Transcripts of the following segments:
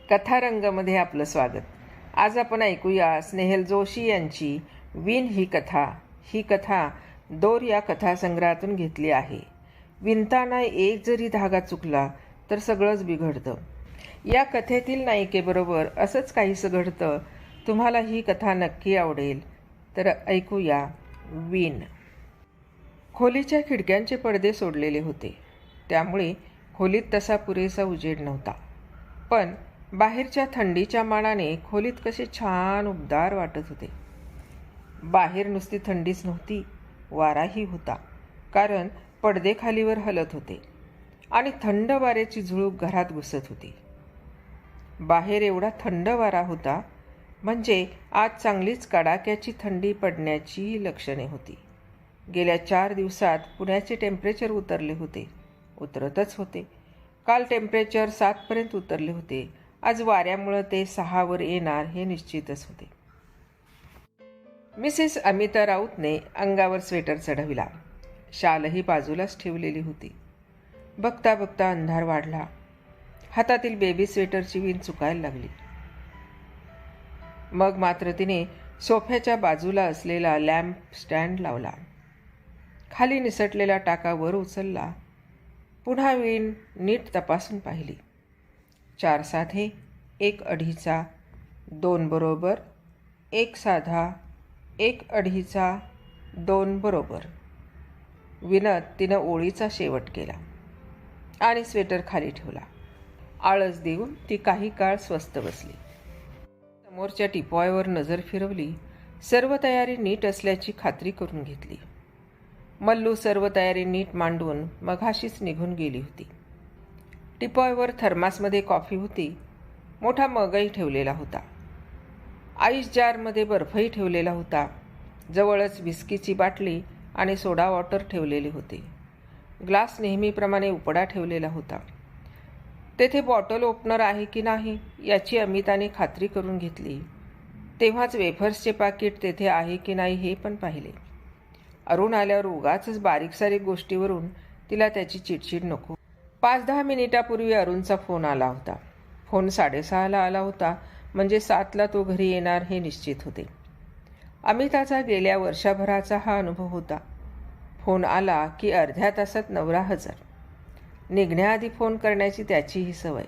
कथारंगमध्ये आपलं स्वागत. आज आपण ऐकूया स्नेहल जोशी यांची विण ही कथा. ही कथा दोर या कथासंग्रहातून घेतली आहे. विणताना एक जरी धागा चुकला तर सगळंच बिघडतं. या कथेतील नायिकेबरोबर असंच काहीसं घडतं. तुम्हाला ही कथा नक्की आवडेल, तर ऐकूया विण. खोलीच्या खिडक्यांचे पडदे सोडलेले होते, त्यामुळे खोलीत तसा पुरेसा उजेड नव्हता. पण बाहेरच्या थंडीच्या मानाने खोलीत कसे छान उबदार वाटत होते. बाहेर नुसती थंडीच नव्हती, वाराही होता, कारण पडदे खालीवर हलत होते आणि थंड वाऱ्याची झुळूक घरात घुसत होती. बाहेर एवढा थंड वारा होता म्हणजे आज चांगलीच कडाक्याची थंडी पडण्याची लक्षणे होती. गेल्या 4 दिवसात पुण्याचे टेम्परेचर उतरले होते, उतरतच होते. काल टेम्परेचर 7 पर्यंत उतरले होते. आज वाऱ्यामुळं ते 6 वर येणार हे निश्चितच होते. मिसेस अमिता राऊतने अंगावर स्वेटर चढविला. शालही बाजूलाच ठेवलेली होती. बघता बघता अंधार वाढला. हातातील बेबी स्वेटरची विण चुकायला लागली. मग मात्र तिने सोफ्याच्या बाजूला असलेला लॅम्प स्टँड लावला. खाली निसटलेला टाका वर उचलला. पुन्हा विण नीट तपासून पाहिली. 4 साधे, 1 अढीचा, 2 बरोबर, 1 साधा, 1 अढीचा, 2 बरोबर. विणत तिनं ओळीचा शेवट केला आणि स्वेटर खाली ठेवला. आळस देऊन ती काही काळ स्वस्थ बसली. समोरच्या टिपॉयवर नजर फिरवली. सर्व तयारी नीट असल्याची खात्री करून घेतली. मल्लू सर्व तयारी नीट मांडून मघाशीच निघून गेली होती. टिपॉयवर थर्मासमध्ये कॉफी होती. मोठा मगही ठेवलेला होता. आईस जारमध्ये बर्फही ठेवलेला होता. जवळच विस्कीची बाटली आणि सोडा वॉटर ठेवलेले होते. ग्लास नेहमीप्रमाणे उपडा ठेवलेला होता. तेथे बॉटल ओपनर आहे की नाही याची अमिताने खात्री करून घेतली. तेव्हाच वेफर्सचे पाकिट तेथे आहे की नाही हे पण पाहिले. अरुण आल्यावर उगाचच बारीक सारीक गोष्टीवरून तिला त्याची चिडचिड नको. 5-10 मिनिटापूर्वी अरुणचा फोन आला होता. फोन 6:30ला आला होता, म्हणजे 7ला तो घरी येणार हे निश्चित होते. अमिताचा गेल्या वर्षभराचा हा अनुभव होता. फोन आला की अर्ध्या तासात नवरा हजर. निघण्याआधी फोन करण्याची त्याची ही सवय.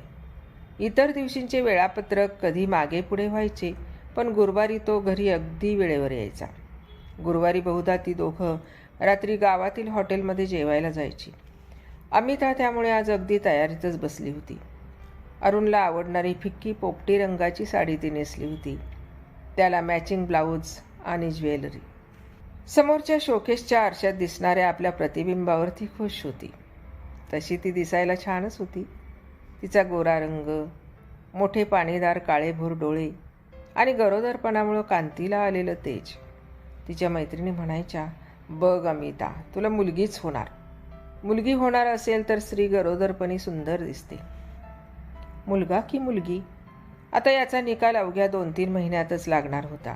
इतर दिवशींचे वेळापत्रक कधी मागे पुढे व्हायचे, पण गुरुवारी तो घरी अगदी वेळेवर यायचा. गुरुवारी बहुधा ती दोघं रात्री गावातील हॉटेलमध्ये जेवायला जायची. अमिता त्यामुळे आज अगदी तयारीतच बसली होती. अरुणला आवडणारी फिक्की पोपटी रंगाची साडी ती नेसली होती. त्याला मॅचिंग ब्लाऊज आणि ज्वेलरी. समोरच्या शोकेसच्या आरशात दिसणाऱ्या आपल्या प्रतिबिंबावर ती खुश होती. तशी ती दिसायला छानच होती. तिचा गोरा रंग, मोठे पाणीदार काळेभोर डोळे आणि गरोदरपणामुळं कांतीला आलेलं तेज. तिच्या मैत्रिणी म्हणायच्या, बघ अमिता, तुला मुलगीच होणार. मुलगी होणार असेल तर स्त्री गरोदरपणी सुंदर दिसते. मुलगा की मुलगी, आता याचा निकाल अवघ्या 2-3 महिन्यातच लागणार होता.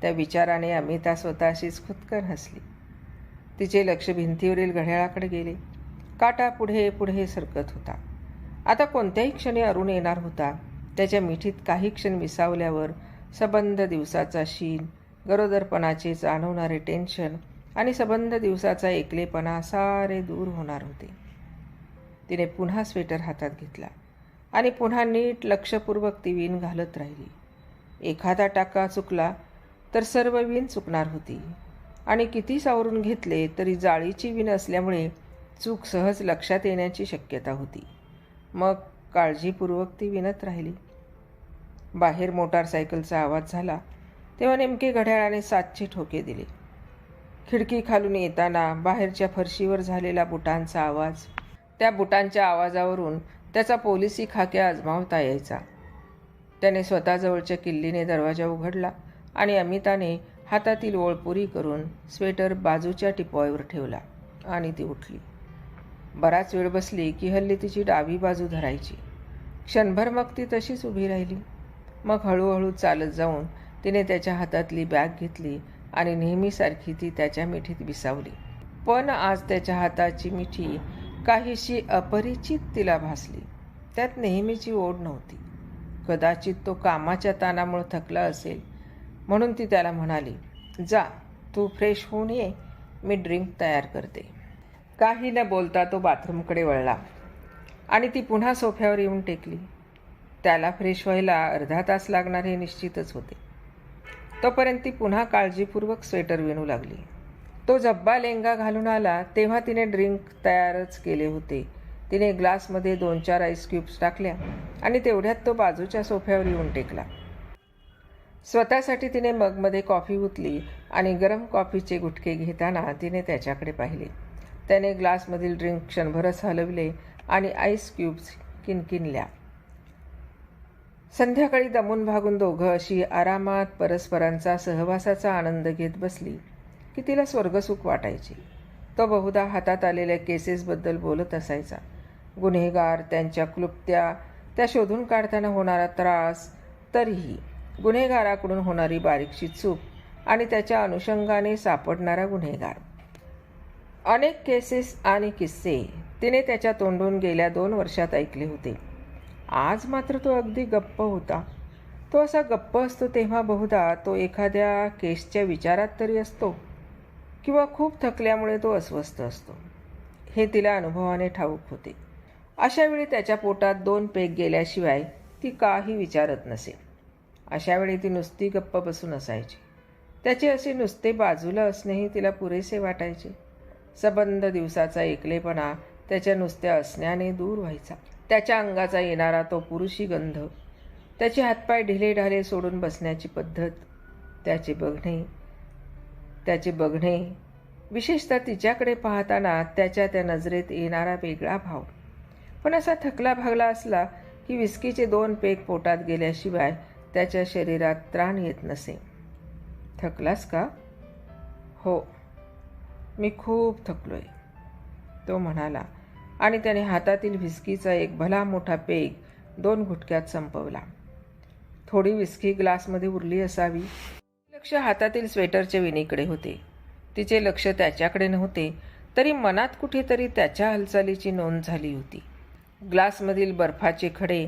त्या विचाराने अमिता स्वतःशीच खुदकन हसली. तिचे लक्ष भिंतीवरील घड्याळाकडे गेले. काटा पुढे पुढे सरकत होता. आता कोणत्याही क्षणी अरुण येणार होता. त्याच्या मिठीत काही क्षण विसावल्यावर सबंध दिवसाचा शीण, गरोदरपणाचे जाणवणारे टेन्शन आणि सबंध दिवसाचा एकलेपणा सारे दूर होणार होते. तिने पुन्हा स्वेटर हातात घेतला आणि पुन्हा नीट लक्षपूर्वक ती विण घालत राहिली. एखादा टाका चुकला तर सर्व विण चुकणार होती आणि किती सावरून घेतले तरी जाळीची विण असल्यामुळे चूक सहज लक्षात येण्याची शक्यता होती. मग काळजीपूर्वक ती विणत राहिली. बाहेर मोटारसायकलचा आवाज झाला तेव्हा नेमके घड्याळाने 7चे ठोके दिले. खिडकी खालून येताना बाहेरच्या फरशीवर झालेला बुटांचा आवाज. त्या बुटांच्या आवाजावरून त्याचा पोलिसी खाक्या आजमावता यायचा. त्याने स्वतःजवळच्या किल्लीने दरवाजा उघडला आणि अमिताने हातातील ओळ पुरी करून स्वेटर बाजूच्या टिपॉयवर ठेवला आणि ती उठली. बराच वेळ बसली की हल्ली तिची डावी बाजू धरायची. क्षणभर मग ती तशीच उभी राहिली. मग हळूहळू चालत जाऊन तिने त्याच्या हातातली बॅग घेतली आणि नेहमीसारखी ती त्याच्या मिठीत विसावली. पण आज त्याच्या हाताची मिठी काहीशी अपरिचित तिला भासली. त्यात नेहमीची ओढ नव्हती. कदाचित तो कामाच्या ताणामुळे थकला असेल म्हणून ती त्याला म्हणाली, जा तू फ्रेश होऊन ये, मी ड्रिंक तयार करते. काही न बोलता तो बाथरूमकडे वळला आणि ती पुन्हा सोफ्यावर येऊन टेकली. त्याला फ्रेश व्हायला अर्धा तास लागणार हे निश्चितच होते. तोपर्यंत ती पुन्हा काळजीपूर्वक स्वेटर विणू लागली. तो झब्बा लेंगा घालून आला तेव्हा तिने ड्रिंक तयारच केले होते. तिने ग्लासमध्ये 2-4 आईस क्यूब्स टाकल्या आणि तेवढ्यात तो बाजूच्या सोफ्यावर येऊन टेकला. स्वतःसाठी तिने मगमध्ये कॉफी ओतली आणि गरम कॉफीचे गुटके घेताना तिने त्याच्याकडे पाहिले. त्याने ग्लासमधील ड्रिंक क्षणभरच हलवले आणि आईस क्यूब्स किनकिनल्या. संध्याकाळी दमून भागून दोघं अशी आरामात परस्परांचा सहवासाचा आनंद घेत बसली की तिला स्वर्गसुख वाटायचे. तो बहुधा हातात आलेल्या केसेसबद्दल बोलत असायचा. गुन्हेगार, त्यांच्या क्लुप्त्या, त्या शोधून काढताना होणारा त्रास, तरीही गुन्हेगाराकडून होणारी बारीकशी चूक आणि त्याच्या अनुषंगाने सापडणारा गुन्हेगार. अनेक केसेस आणि किस्से तिने त्याच्या तोंडून गेल्या 2 वर्षात ऐकले होते. आज मात्र तो अगदी गप्प होता. तो असा गप्प असतो तेव्हा बहुधा तो एखाद्या केसच्या विचारात तरी असतो किंवा खूप थकल्यामुळे तो अस्वस्थ असतो, हे तिला अनुभवाने ठाऊक होते. अशावेळी त्याच्या पोटात 2 पेग गेल्याशिवाय ती काही विचारत नसे. अशावेळी ती नुसती गप्प बसून असायची. त्याचे असे नुसते बाजूला असणेही तिला पुरेसे वाटायचे. सबंध दिवसाचा एकलेपणा त्याच्या नुसत्या असण्याने दूर व्हायचा. त्याच्या अंगाचा येणारा तो पुरुषी गंध, त्याचे हातपाय ढिलेढाले सोडून बसण्याची पद्धत, त्याचे बघणे, विशेषतः तिच्याकडे पाहताना त्याच्या त्या नजरेत येणारा वेगळा भाव. पण असा थकला भागला असला की विस्कीचे 2 पेग पोटात गेल्याशिवाय त्याच्या शरीरात त्राण येत नसे. थकलास का? हो, मी खूप थकलोय, तो म्हणाला आणि त्याने हातातील व्हिस्कीचा एक भला मोठा पेग 2 घुटक्यात संपवला. थोडी व्हिस्की ग्लासमध्ये उरली असावी. लक्ष हातातील स्वेटरच्या विणीकडे होते. तिचे लक्ष त्याच्याकडे नव्हते, तरी मनात कुठेतरी त्याच्या हालचालीची नोंद झाली होती. ग्लासमधील बर्फाचे खडे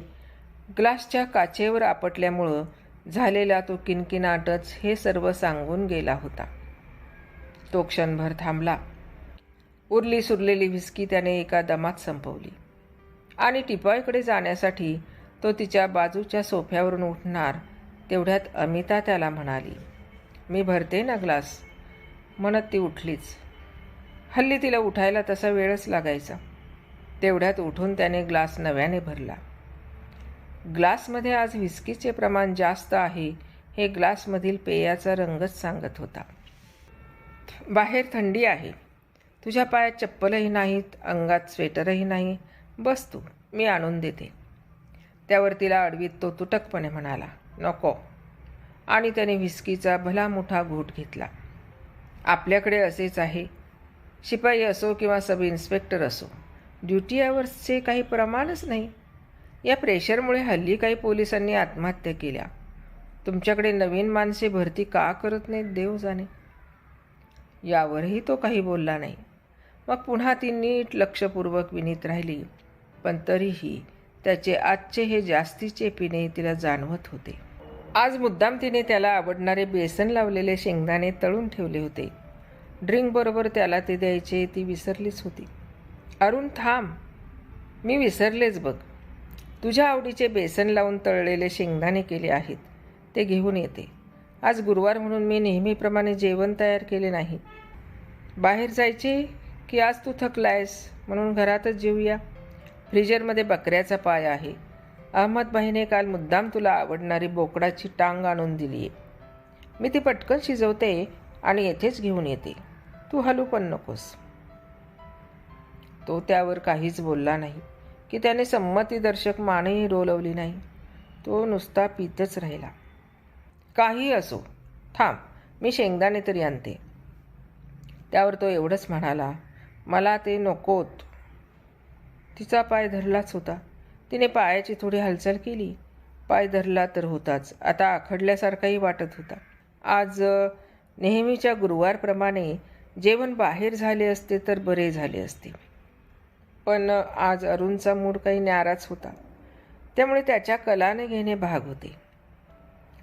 ग्लासच्या काचेवर आपटल्यामुळं झालेला तो किनकिनाटच हे सर्व सांगून गेला होता. तो क्षणभर थांबला. उरली सुरलेली व्हिस्की त्याने एका दमात संपवली आणि टिपॉयकडे जाण्यासाठी तो तिच्या बाजूच्या सोफ्यावरून उठणार तेवढ्यात अमिता त्याला म्हणाली, मी भरते ना ग्लास, म्हणत ती उठलीच. हल्ली तिला उठायला तसा वेळच लागायचा. तेवढ्यात उठून त्याने ग्लास नव्याने भरला. ग्लासमध्ये आज व्हिस्कीचे प्रमाण जास्त आहे हे ग्लासमधील पेयाचा रंगच सांगत होता. बाहेर थंडी आहे, तुझ्या पायात चप्पलही नाहीत, अंगात स्वेटरही नाही, बस तू, मी आणून देते. त्यावर तिला अडवीत तो तुटकपणे म्हणाला, नको, आणि त्याने व्हिस्कीचा भला मोठा घोट घेतला. आपल्याकडे असेच आहे, शिपाई असो किंवा सब इन्स्पेक्टर असो, ड्युटी आवर्सचे काही प्रमाणच नाही. या प्रेशरमुळे हल्ली काही पोलिसांनी आत्महत्या केल्या. तुमच्याकडे नवीन माणसे भरती का करत नाहीत देव जाणे. यावरही तो काही बोलला नाही. मग पुन्हा ती नीट लक्षपूर्वक विनीत राहिली, पण तरीही त्याचे आजचे हे जास्तीचे पिणे तिला जाणवत होते. आज मुद्दाम तिने त्याला आवडणारे बेसन लावलेले शेंगदाणे तळून ठेवले होते. ड्रिंकबरोबर त्याला ते द्यायचे ती विसरलीच होती. अरुण थांब, मी विसरलेच बघ, तुझ्या आवडीचे बेसन लावून तळलेले शेंगदाणे केले आहेत, ते घेऊन येते. आज गुरुवार म्हणून मी नेहमीप्रमाणे जेवण तयार केले नाही. बाहेर जायचे की आज तू थकलायस म्हणून घरातच जेवूया. फ्रीजरमध्ये बकऱ्याचा पाय आहे. अहमदबाईने काल मुद्दाम तुला आवडणारी बोकडाची टांग आणून दिली आहे. मी ती पटकन शिजवते आणि येथेच घेऊन येते, तू हलू पण नकोस. तो त्यावर काहीच बोलला नाही की त्याने संमतीदर्शक मानही डोलवली नाही. तो नुसता पितच राहिला. काही असो, थांब, मी शेंगदाणे तरी आणते. त्यावर तो एवढंच म्हणाला, मला ते नकोत. तिचा पाय धरलाच होता. तिने पायाची थोडी हालचाल केली. पाय धरला तर होताच, आता आखडल्यासारखाही वाटत होता. आज नेहमीच्या गुरुवारप्रमाणे जेवण बाहेर झाले असते तर बरे झाले असते, पण आज अरुणचा मूड काही न्याराच होता. त्यामुळे त्याच्या कलाने घेणे भाग होते.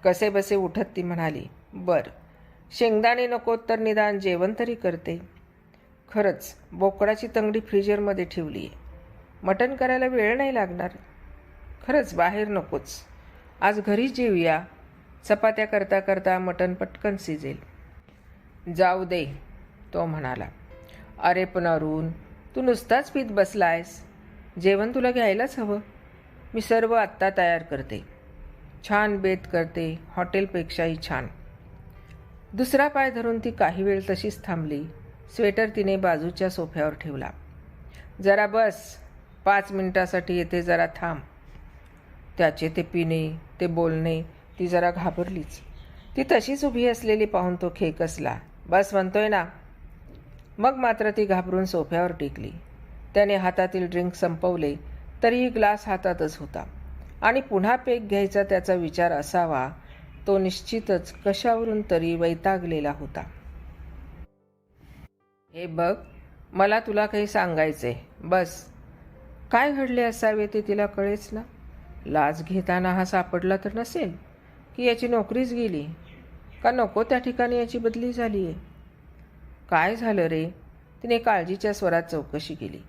कसेबसे उठत ती म्हणाली, "बर, शेंगदाणे नको तर निदान जेवण तरी करते. खरंच बोकडाची तंगडी फ्रीजरमध्ये ठेवली आहे. मटण करायला वेळ नाही लागणार. खरंच बाहेर नकोच. आज घरीच जेवूया. चपात्या करता करता मटण पटकन शिजेल." "जाऊ दे," तो म्हणाला. "अरे पण अरुण, तू नुसताच पीत बसलायस. जेवण तुला घ्यायलाच हवं. मी सर्व आत्ता तयार करते. छान बेत करते, हॉटेलपेक्षाही छान." दुसरा पाय धरून ती काही वेळ तशीच थांबली. स्वेटर तिने बाजूच्या सोफ्यावर ठेवला. "जरा बस, 5 मिनिटासाठी येते, जरा थांब." त्याचे ते पिणे, ते बोलणे, ती जरा घाबरलीच. ती तशीच उभी असलेली पाहून तो खेकसला. "बस म्हणतोय ना." मग मात्र ती घाबरून सोफ्यावर टेकली. त्याने हातातील ड्रिंक संपवले तरीही ग्लास हातातच होता आणि पुन्हा पेक घ्यायचा त्याचा विचार असावा तो निश्चितच कशावरून तरी वैतागलेला होता. "हे बघ, मला तुला काही सांगायचंय. बस." काय घडले असावे ते तिला कळेच ना. लाच घेताना हा सापडला तर नसेल, की याची नोकरीच गेली, का नको त्या ठिकाणी याची बदली झाली आहे? काय झालं रे? तिने काळजीच्या स्वरात चौकशी केली.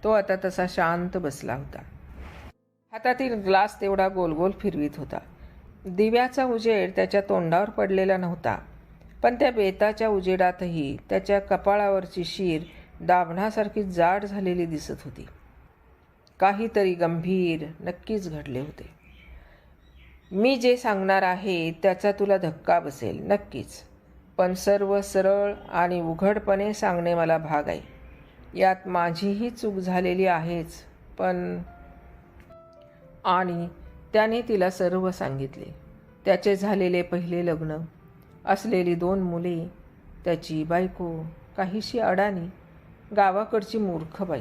तो आता तसा शांत बसला होता. हातातील ग्लास तेवढा गोलगोल फिरवीत होता. दिव्याचा उजेड त्याच्या तोंडावर पडलेला नव्हता, पण त्या बेताच्या उजेडातही त्याच्या कपाळावरची शीर दाभणासारखी जाड झालेली दिसत होती. काहीतरी गंभीर नक्कीच घडले होते. "मी जे सांगणार आहे त्याचा तुला धक्का बसेल नक्कीच, पण सर्व सरळ आणि उघडपणे सांगणे मला भाग आहे. यात माझीही चूक झालेली आहेच, पण..." आणि त्याने तिला सर्व सांगितले. त्याचे झालेले पहिले लग्न, असलेली 2 मुले, त्याची बायको, काहीशी अडाणी, गावाकडची मूर्ख बाई.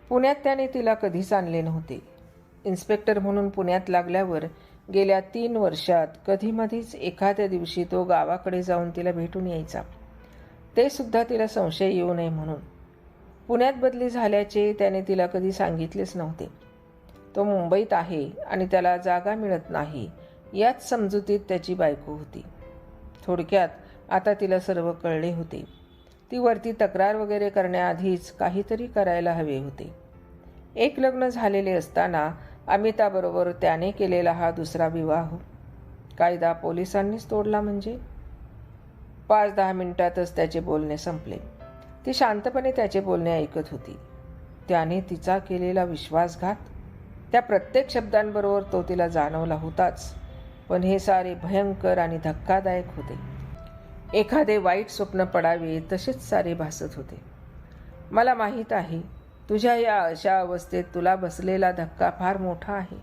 पुण्यात त्याने तिला कधीच आणले नव्हते. इन्स्पेक्टर म्हणून पुण्यात लागल्यावर गेल्या 3 वर्षात कधीमधीच एखाद्या दिवशी तो गावाकडे जाऊन तिला भेटून यायचा, ते सुद्धा तिला संशय येऊ नये म्हणून. पुण्यात बदली झाल्याचे त्याने तिला कधी सांगितलेच नव्हते. तो मुंबईत आहे आणि त्याला जागा मिळत नाही याच समजुतीत त्याची बायको होती. थोडक्यात आता तिला सर्व कळले होते. ती वरती तक्रार वगैरे करण्याआधीच काहीतरी करायला हवे होते. एक लग्न झालेले असताना अमिताबरोबर त्याने केलेला हा दुसरा विवाह कायदा पोलिसांनीच तोडला म्हणजे? 5-10 मिनिटातच त्याचे बोलणे संपले. ती शांतपणे त्याचे बोलणे ऐकत होती. त्याने तिचा केलेला विश्वासघात, त्या प्रत्येक शब्दांबरोबर तो तिला जाणवला होताच, पण हे सारे भयंकर आणि धक्कादायक होते. एखादे वाईट स्वप्न पडावे तसेच सारे भासत होते. "मला माहीत आहे तुझ्या या अशा अवस्थेत तुला बसलेला धक्का फार मोठा आहे,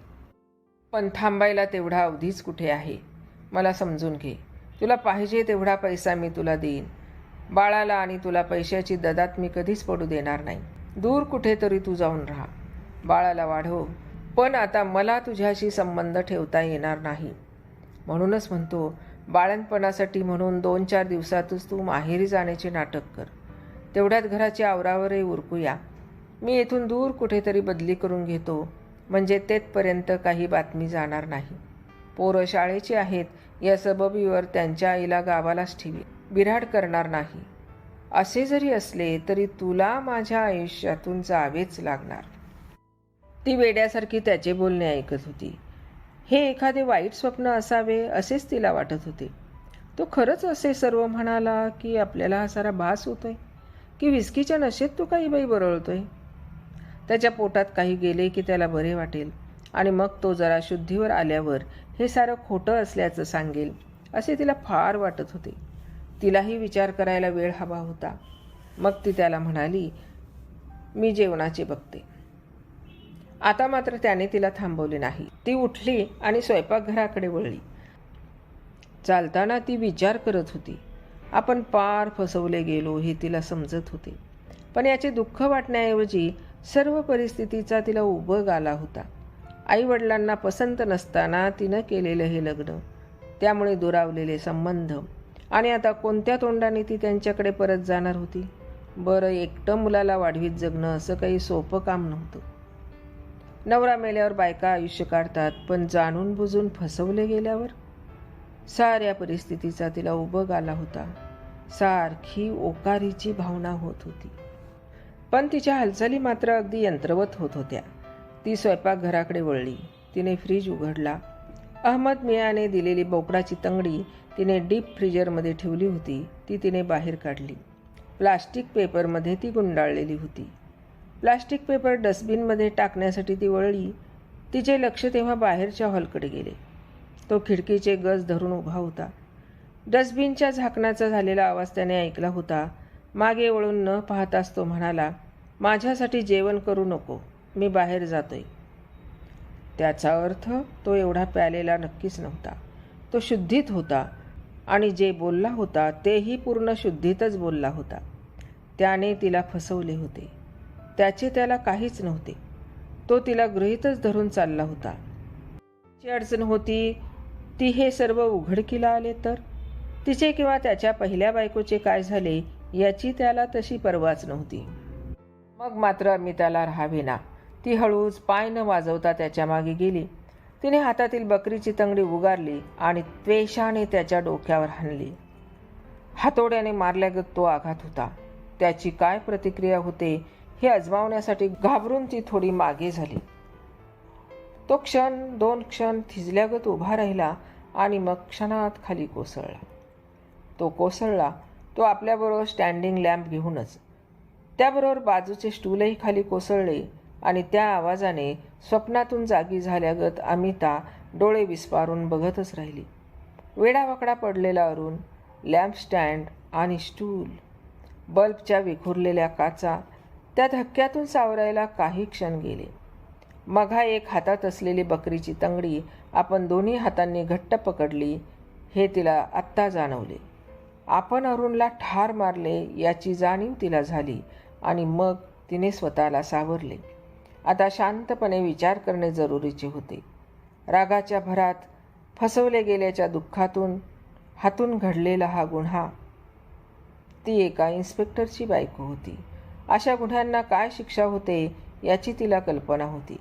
पण थांबायला तेवढा अवधीच कुठे आहे. मला समजून घे. तुला पाहिजे तेवढा पैसा मी तुला देईन. बाळाला आणि तुला पैशाची ददात मी कधीच पडू देणार नाही. दूर कुठेतरी तू जाऊन राहा, बाळाला वाढव, पण आता मला तुझ्याशी संबंध ठेवता येणार नाही. म्हणूनच म्हणतो, बाळणपणासाठी म्हणून 2-4 दिवसातच तू माहेरी जाण्याचे नाटक कर. तेवढ्यात घराची आवरावरही उरकूया. मी येथून दूर कुठेतरी बदली करून घेतो, म्हणजे तेथपर्यंत काही बातमी जाणार नाही. पोरं शाळेची आहेत या सबबीवर त्यांच्या आईला गावालाच ठेवी, बिऱ्हाड करणार नाही. असे जरी असले तरी तुला माझ्या आयुष्यातून जावेच लागणार." ती वेड्यासारखी त्याचे बोलणे ऐकत होती. हे एखादे वाईट स्वप्न असावे असेच तिला वाटत होते. तो खरंच असे सर्व म्हणाला की आपल्याला हा सारा भास होतोय, की विस्कीच्या नशेत तो काही बाई बरळतोय? त्याच्या पोटात काही गेले की त्याला बरे वाटेल आणि मग तो जरा शुद्धीवर आल्यावर हे सारं खोटं असल्याचं सांगेल असे तिला फार वाटत होते. तिलाही विचार करायला वेळ हवा होता. मग ती त्याला म्हणाली, "मी जेवणाचे बघते." आता मात्र त्याने तिला थांबवले नाही. ती उठली आणि स्वयंपाकघराकडे वळली. चालताना ती विचार करत होती. आपण पार फसवले गेलो हे तिला समजत होते, पण याचे दुःख वाटण्याऐवजी सर्व परिस्थितीचा तिला उबग आला होता. आईवडिलांना पसंत नसताना तिनं केलेलं हे लग्न, त्यामुळे दुरावलेले संबंध, आणि आता कोणत्या तोंडाने ती त्यांच्याकडे परत जाणार होती? बरं, एकटं मुलाला वाढवीत जगणं असं काही सोपं काम नव्हतं. नवरा मेल्यावर बायका आयुष्य काढतात, पण जाणून बुजून फसवले गेल्यावर? साऱ्या परिस्थितीचा तिला उबग आला होता. सारखी ओकारीची भावना होत होती. पण तिच्या हालचाली मात्र अगदी यंत्रवत होत होत्या. ती स्वयंपाकघराकडे वळली. तिने फ्रीज उघडला. अहमद मियाने दिलेली बोकडाची तंगडी तिने डीप फ्रीजरमध्ये ठेवली होती. ती तिने बाहेर काढली. प्लास्टिक पेपरमध्ये ती गुंडाळलेली होती. प्लास्टिक पेपर डस्टबिनमध्ये टाकण्यासाठी ती वळली. तिचे लक्ष तेव्हा बाहेरच्या हॉलकडे गेले. तो खिडकीचे गज धरून उभा होता. डस्टबिनच्या झाकणाचा झालेला आवाज त्याने ऐकला होता. मागे वळून न पाहताच तो म्हणाला, माझ्यासाठी जेवण करू नको, मी बाहेर जातोय. त्याचा अर्थ तो एवढा प्यालेला नक्कीच नव्हता. तो शुद्धीत होता आणि जे बोलला होता तेही पूर्ण शुद्धीतच बोलला होता. त्याने तिला फसवले होते. त्याचे त्याला काहीच नव्हते. तो तिला गृहीतच धरून चालला होता. ची अडचण होती ती हे सर्व उघडकीला आले तर? तिचे किंवा त्याच्या पहिल्या बायकोचे काय झाले याची त्याला तशी पर्वाच नव्हती. मग मात्र अमिताला राहावेना. ती हळूच पाय न वाजवता त्याच्या मागे गेली. तिने हातातील बकरीची तंगडी उगारली आणि त्वेषाने त्याच्या डोक्यावर हाणली. हातोड्याने मारल्यागत तो आघात होता. त्याची काय प्रतिक्रिया होते हे अजमावण्यासाठी घाबरून ती थोडी मागे झाली. तो क्षण 2 क्षण थिजल्यागत उभा राहिला आणि मग क्षणात खाली कोसळला. तो आपल्याबरोबर स्टँडिंग लॅम्प घेऊनच. त्याबरोबर बाजूचे स्टूलही खाली कोसळले आणि त्या आवाजाने स्वप्नातून जागी झाल्यागत अमिता डोळे विस्पारून बघतच राहिली. वेडावाकडा पडलेला अरुण, लॅम्प स्टँड आणि स्टूल, बल्बच्या विखुरलेल्या काचा, त्या धक्क्यातून सावरायला काही क्षण गेले. मघा एक हातात असलेली बकरीची तंगडी आपण दोन्ही हातांनी घट्ट पकडली हे तिला आत्ता जाणवले. आपण अरुणला ठार मारले याची जाणीव तिला झाली आणि मग तिने स्वतःला सावरले. आता शांतपणे विचार करणे जरुरीचे होते. रागाच्या भरात फसवले गेल्याच्या दुःखातून हातून घडलेला हा गुन्हा. ती एका इन्स्पेक्टरची बायको होती. अशा गुन्ह्यांना काय शिक्षा होते याची तिला कल्पना होती.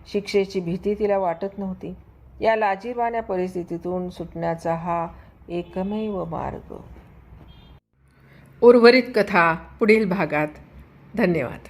शिक्षेची भीती तिला वाटत नव्हती. या लाजिरवाण्या परिस्थितीतून सुटण्याचा हा एकमेव मार्ग. उर्वरित कथा पुढील भागात. धन्यवाद.